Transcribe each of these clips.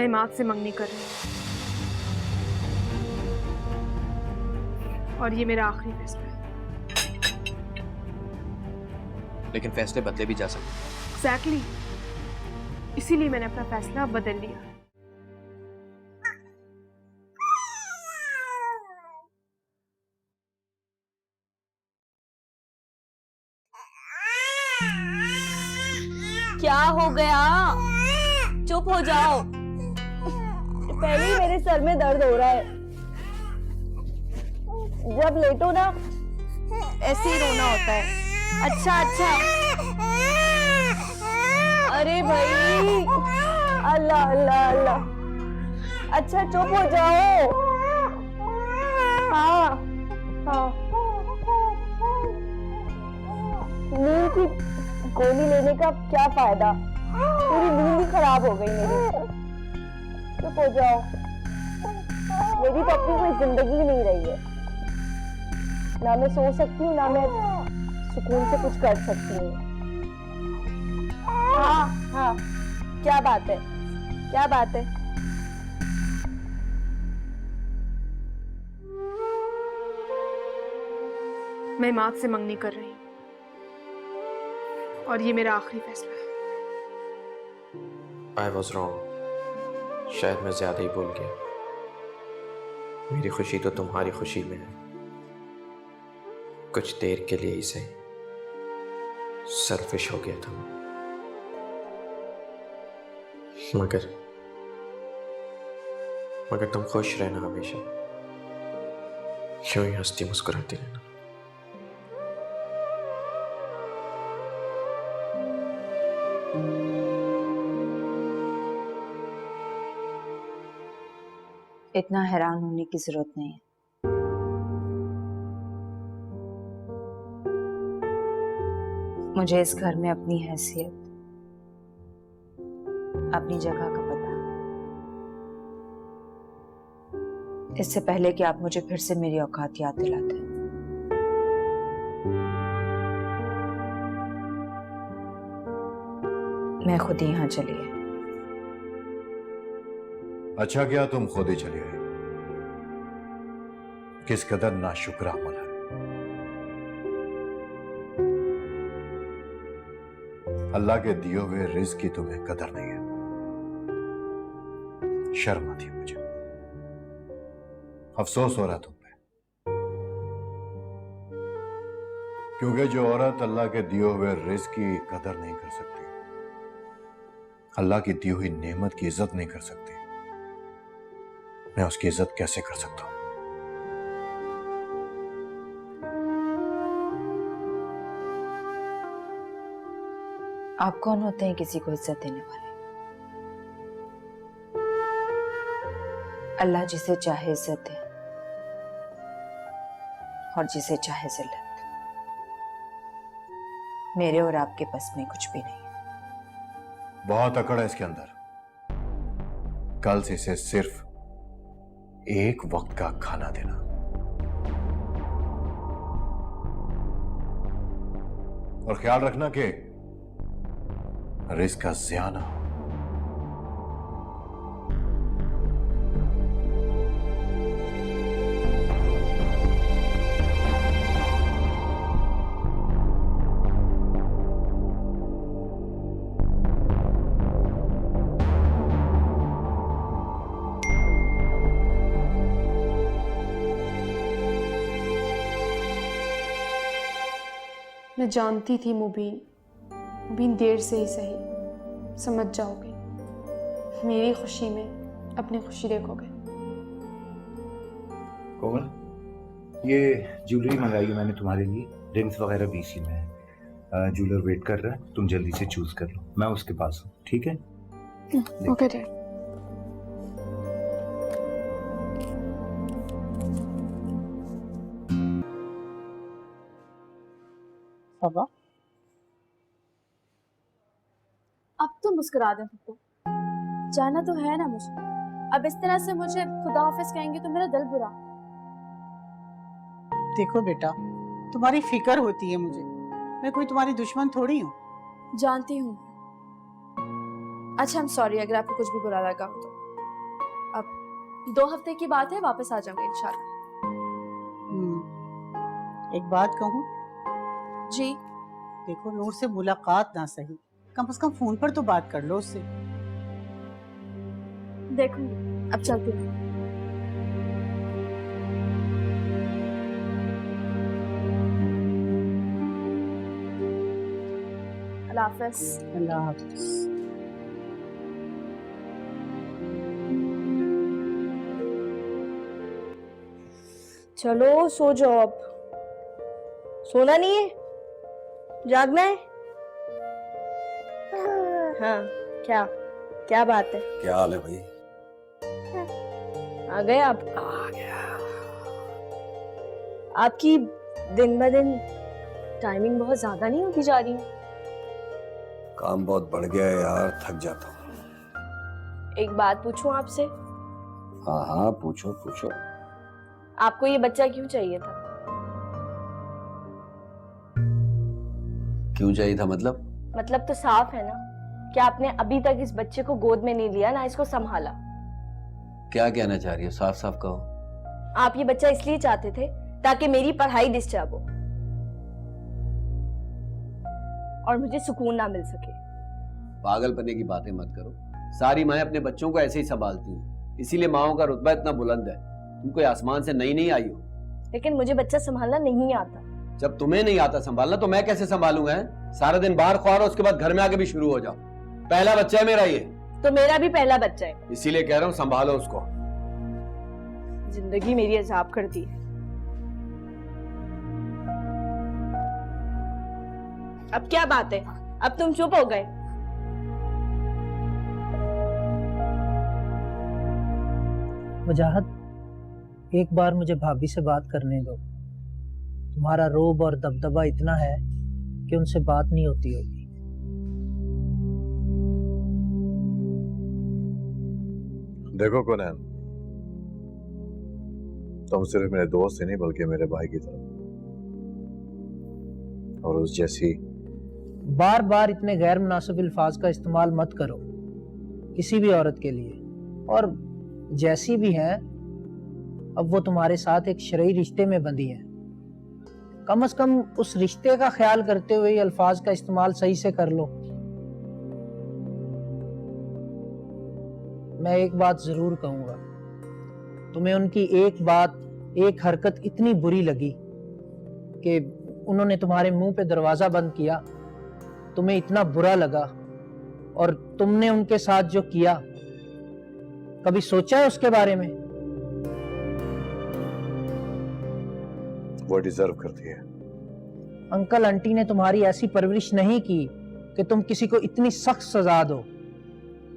मैं इमाद से मंगनी कर रही हूँ और ये मेरा आखिरी फैसला है। लेकिन फैसले बदले भी जा सकते हैं। एग्जैक्टली, इसीलिए मैंने अपना फैसला बदल लिया। क्या हो गया? चुप हो जाओ। पहले ही मेरे सर में दर्द हो रहा है। जब लेटो ना ऐसे ही रोना होता है। अच्छा अच्छा। अरे भाई, अल्लाह अल्लाह अल्लाह। अच्छा चुप हो जाओ। हाँ हाँ। नींद की गोली लेने का क्या फायदा? पूरी नींद ही खराब हो गई मेरी। चुप हो जाओ। मेरी तो अपनी कोई जिंदगी ही नहीं रही है। ना मैं सो सकती हूँ, ना मैं सुकून से कुछ कर सकती हूँ। हाँ हाँ, क्या बात है? क्या बात है? मैं इमाद से मंगनी कर रही हूँ और ये मेरा आखिरी फैसला है। I was wrong. शायद मैं ज्यादा ही बोल गया। मेरी खुशी तो तुम्हारी खुशी में है। कुछ देर के लिए ही सही सेल्फिश हो गया था मैं। मगर तुम खुश रहना हमेशा। यूं ही हंसती मुस्कुराती रहना। इतना हैरान होने की जरूरत नहीं है। मुझे इस घर में अपनी हैसियत, अपनी जगह का पता। इससे पहले कि आप मुझे फिर से मेरी औकात याद दिलाते, मैं खुद ही यहाँ चली है। अच्छा क्या तुम खुद ही चली गई? किस कदर नाशुक्र अमल है। अल्लाह के दिए हुए रिज़्क की तुम्हें कदर नहीं है। शर्म आती है मुझे, अफसोस हो रहा तुम पे। क्योंकि जो औरत अल्लाह के दिए हुए रिज़्क की कदर नहीं कर सकती, अल्लाह की दी हुई नेमत की इज्जत नहीं कर सकती, मैं उसकी इज्जत कैसे कर सकता हूं? आप कौन होते हैं किसी को इज्जत देने वाले? अल्लाह जिसे चाहे इज्जत दे और जिसे चाहे जिल्लत। मेरे और आपके बस में कुछ भी नहीं है। बहुत अकड़ है इसके अंदर। कल से इसे सिर्फ एक वक्त का खाना देना। और ख्याल रखना कि रिस्क का ज़िया ना हो। मैं जानती थी मुबीन देर से ही सही समझ जाओगे। मेरी खुशी में अपनी खुशी देखोगे। कोमल, ये ज्वेलरी मंगाई है मैंने तुम्हारे लिए। रिंग्स वगैरह भी इसी में है। ज्वेलर वेट कर रहा है, तुम जल्दी से चूज कर लो। मैं उसके पास हूँ, ठीक है? Okay dad. पापा, अब तो मुस्कुरा दे पप्पू। जाना तो है ना मुझे। अब इस तरह से मुझे खुदा हाफिज कहेंगे तो मेरा दिल बुरा। देखो बेटा, तुम्हारी फिक्र होती है मुझे। मैं कोई तुम्हारी दुश्मन थोड़ी हूँ। जानती हूँ। अच्छा, I'm sorry अगर आपको कुछ भी बुरा लगा हो तो। 2 हफ्ते की बात है, वापस आ जाऊंगी इंशाल्लाह। एक बात कहूँ, जी। देखो नूर से मुलाकात ना सही, कम से कम फोन पर तो बात कर लो उससे। देखूंगी, अब चलती हूँ। अल्लाह हाफ़िज़। अल्लाह हाफ़िज़। चलो सो जाओ अब। सोना नहीं है, जागना है। हाँ, क्या क्या बात है? क्या हाल है भाई? आ गए आप? आ गया। आपकी दिन ब दिन टाइमिंग बहुत ज्यादा नहीं होती जा रही है? काम बहुत बढ़ गया है यार, थक जाता हूँ। एक बात पूछूं आपसे? हाँ हाँ, पूछो पूछो। आपको ये बच्चा क्यों चाहिए था? क्यों चाहिए था मतलब? मतलब तो साफ है ना कि आपने अभी तक इस बच्चे को गोद में नहीं लिया, ना इसको संभाला। क्या कहना चाह रही हो? साफ साफ कहो। आप ये बच्चा इसलिए चाहते थे ताकि मेरी पढ़ाई डिस्टर्ब हो और मुझे सुकून ना मिल सके। पागलपने की बातें मत करो। सारी माएं अपने बच्चों को ऐसे ही संभालती हैं, इसीलिए माओं का रुतबा इतना बुलंद है। तुम कोई आसमान से नहीं आई हो। लेकिन मुझे बच्चा संभालना नहीं आता। जब तुम्हें नहीं आता संभालना तो मैं कैसे संभालूंगा? सारा दिन बाहर ख्वार, उसके बाद घर में आके भी शुरू हो जाओ। पहला बच्चा है मेरा ये। तो मेरा भी पहला बच्चा है, इसीलिए कह रहा हूँ संभालो उसको। जिंदगी मेरी अजाब कर दी है। अब क्या बात है, अब तुम चुप हो गए? वजाहत, एक बार मुझे भाभी से बात करने दो। तुम्हारा रोब और दबदबा इतना है कि उनसे बात नहीं होती होगी। देखो कुनैन, तुम सिर्फ मेरे दोस्त ही नहीं बल्कि मेरे भाई की तरह, और उस जैसी। बार बार इतने गैर मुनासिब अल्फाज का इस्तेमाल मत करो किसी भी औरत के लिए। और जैसी भी हैं, अब वो तुम्हारे साथ एक शरई रिश्ते में बंधी है। कम से कम उस रिश्ते का ख्याल करते हुए अल्फाज का इस्तेमाल सही से कर लो। मैं एक बात जरूर कहूंगा, तुम्हें उनकी एक बात, एक हरकत इतनी बुरी लगी कि उन्होंने तुम्हारे मुंह पे दरवाजा बंद किया, तुम्हें इतना बुरा लगा, और तुमने उनके साथ जो किया, कभी सोचा है उसके बारे में? वो डिजर्व करती है। अंकल आंटी ने तुम्हारी ऐसी परवरिश नहीं की कि तुम किसी को इतनी सख्त सजा दो।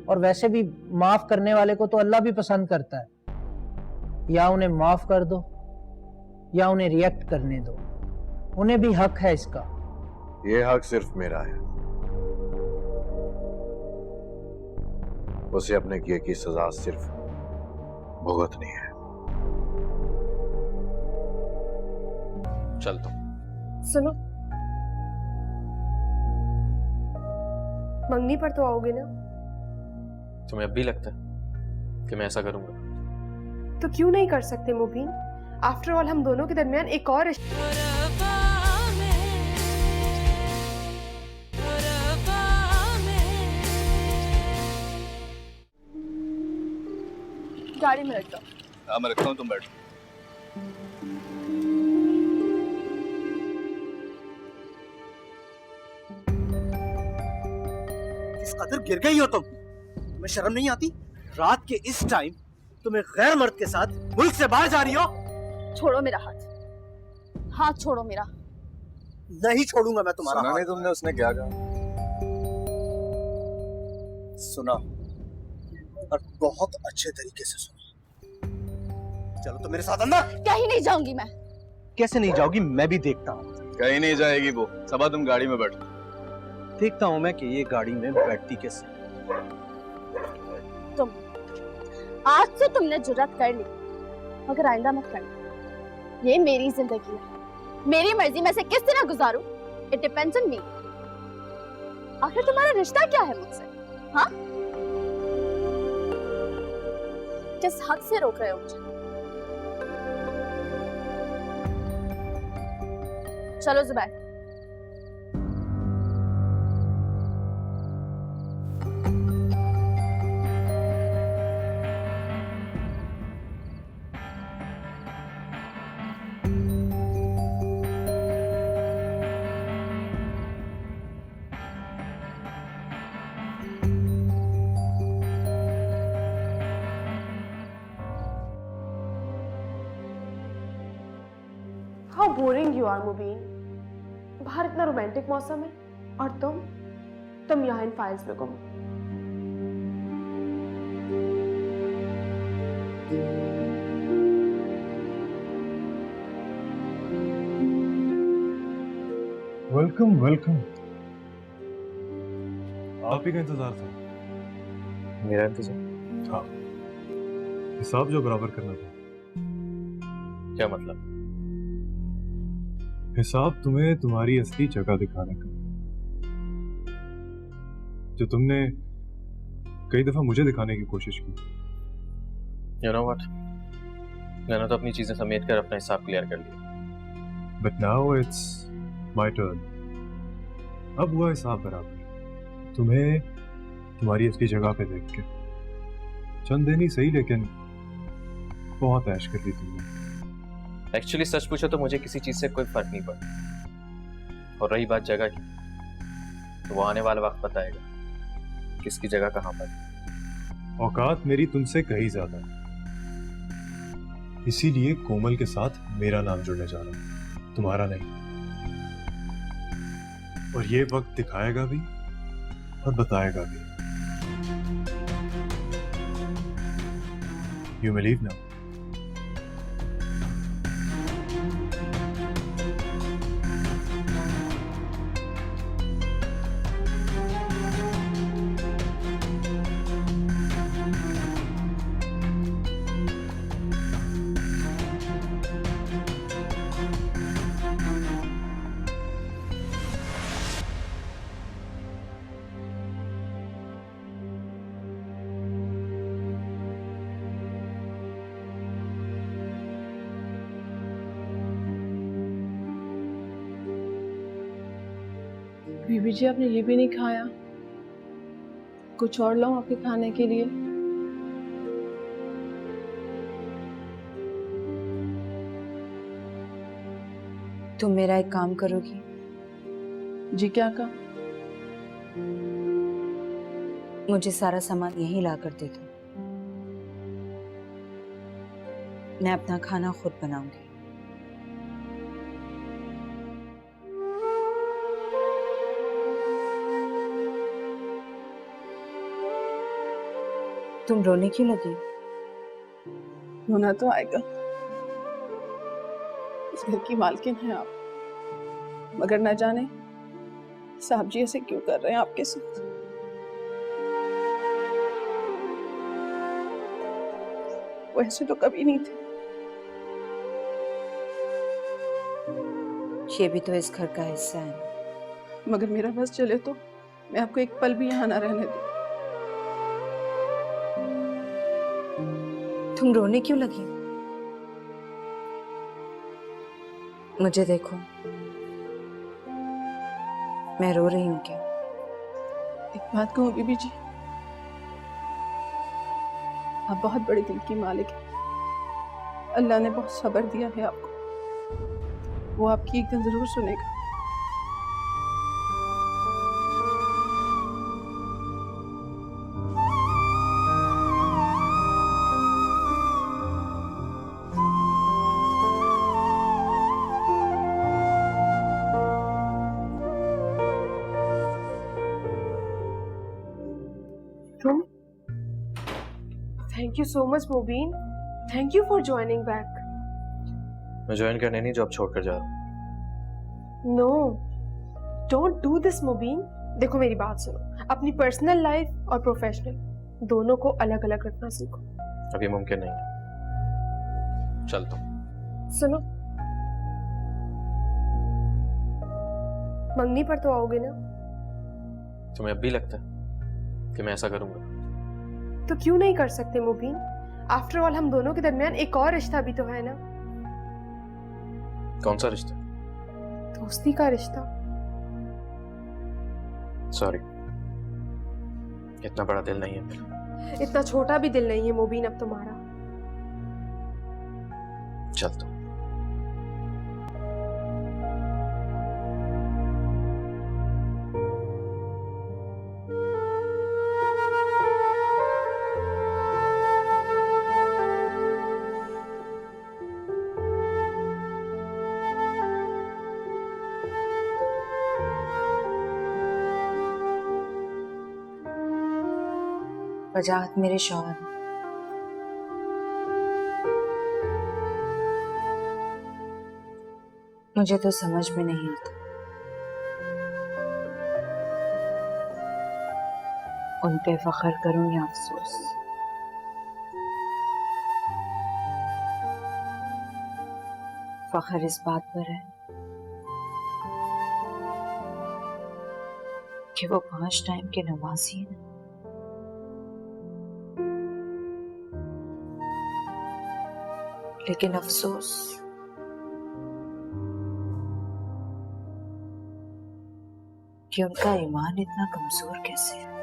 और वैसे भी माफ करने वाले को तो अल्लाह भी पसंद करता है। या उन्हें माफ कर दो या उन्हें रिएक्ट करने दो, उन्हें भी हक है इसका। ये हक सिर्फ मेरा है। उसे अपने किए की सजा सिर्फ भुगतनी है। चल तो। सुनो, मंगनी पर तो आओगे ना? तुम्हें अब भी लगता है कि मैं ऐसा करूंगा? तो क्यों नहीं कर सकते मुबीन? आफ्टर ऑल हम दोनों के दरमियान एक और गाड़ी में रख दो। हाँ मैं रखता हूँ, तुम बैठो। किस कदर गिर गई हो तुम? तुम्हें शर्म नहीं आती? रात के इस टाइम तुम एक गैर मर्द के साथ मुल्क से बाहर जा रही हो? छोड़ो मेरा हाथ, हाथ छोड़ो मेरा। नहीं छोड़ूंगा मैं तुम्हारा सुना हाथ। नहीं तुमने उसने क्या कहा? सुना, और बहुत अच्छे तरीके से सुना। चलो तो मेरे साथ अंदर। कहीं नहीं जाऊंगी मैं। कैसे नहीं जाओगी? मैं भी देखता हूँ। कहीं नहीं जाएगी वो। सबा तुम गाड़ी में बैठो। देखता हूँ मैं कि ये गाड़ी में बैठती कैसे। तुम आज तो तुमने जुर्रत कर ली, मगर आइंदा मत करना। ये मेरी जिंदगी है, मेरी मर्जी मैं इसे किस तरह गुजारूं, इट डिपेंड्स ऑन मी। आखिर तुम्हारा रिश्ता क्या है मुझसे? हाँ, किस हद से रोक रहे हो मुझे? चलो Zubair. How boring you are Mubeen. बाहर इतना रोमांटिक मौसम है और तुम यहाँ इन फाइल्स में गुम। Welcome welcome. आप ही का इंतजार था। मेरा इंतजार? हाँ, हिसाब जो बराबर करना था। क्या मतलब? हिसाब तुम्हें तुम्हारी असली जगह दिखाने का, जो तुमने कई दफा मुझे दिखाने की कोशिश की। You know what? मैंने तो अपनी चीजें समेट कर अपना हिसाब क्लियर कर लिया। But now it's my turn. अब हुआ हिसाब बराबर। तुम्हें तुम्हारी असली जगह पे देख के चंद दिन ही सही, लेकिन बहुत ऐश कर ली तुमने। एक्चुअली सच पूछो तो मुझे किसी चीज से कोई फर्क नहीं पड़ता। और रही बात जगह की, तो वो आने वाला वक्त बताएगा किसकी जगह कहाँ पर। औकात मेरी तुमसे कहीं ज्यादा है, इसीलिए कोमल के साथ मेरा नाम जुड़ने जा रहा है, तुम्हारा नहीं। और ये वक्त दिखाएगा भी और बताएगा भी। You may leave now. Bibi ji, आपने ये भी नहीं खाया। कुछ और लाऊं आपके खाने के लिए? तुम मेरा एक काम करोगी? जी, क्या काम? मुझे सारा सामान यहीं ला कर दे दो। मैं अपना खाना खुद बनाऊंगी। तुम रोने क्यों लगी? रोना तो आएगा, इस घर की मालकिन है आप, मगर न जाने साहब जी ऐसे क्यों कर रहे हैं आपके साथ। वो ऐसे तो कभी नहीं थे। ये भी तो इस घर का हिस्सा है, मगर मेरा बस चले तो मैं आपको एक पल भी यहाँ ना रहने दूं। तुम रोने क्यों लगी? मुझे देखो, मैं रो रही हूँ क्या? एक बात कहूँ बीबी जी, आप बहुत बड़े दिल की मालिक हैं। अल्लाह ने बहुत सब्र दिया है आपको, वो आपकी एक दिन जरूर सुनेगा। Thank you so much, Mubin. Thank you for joining back. मैं ज्वाइन करने नहीं, जॉब छोड़कर जा रहा हूँ। No, don't do this, Mubin. देखो मेरी बात सुनो, अपनी पर्सनल लाइफ और प्रोफेशनल दोनों को अलग अलग रखना सीखो। अभी मुमकिन नहीं है। चल तो सुनो, मंगनी पर तो आओगे ना? तुम्हें अब भी लगता है कि मैं ऐसा करूंगा? तो क्यों नहीं कर सकते मुबीन? आफ्टर ऑल हम दोनों के दरमियान एक और रिश्ता भी तो है ना, कौन सा रिश्ता? दोस्ती का रिश्ता। सॉरी, इतना बड़ा दिल नहीं है मेरा। इतना छोटा भी दिल नहीं है मुबीन अब तुम्हारा। चल तो। वजाहत मेरे शौहर हैं। मुझे तो समझ में नहीं आता उन पे फख्र करूं या अफसोस। फख्र इस बात पर है कि वो 5 टाइम के नमाजी हैं। लेकिन अफसोस कि उनका ईमान इतना कमजोर कैसे है।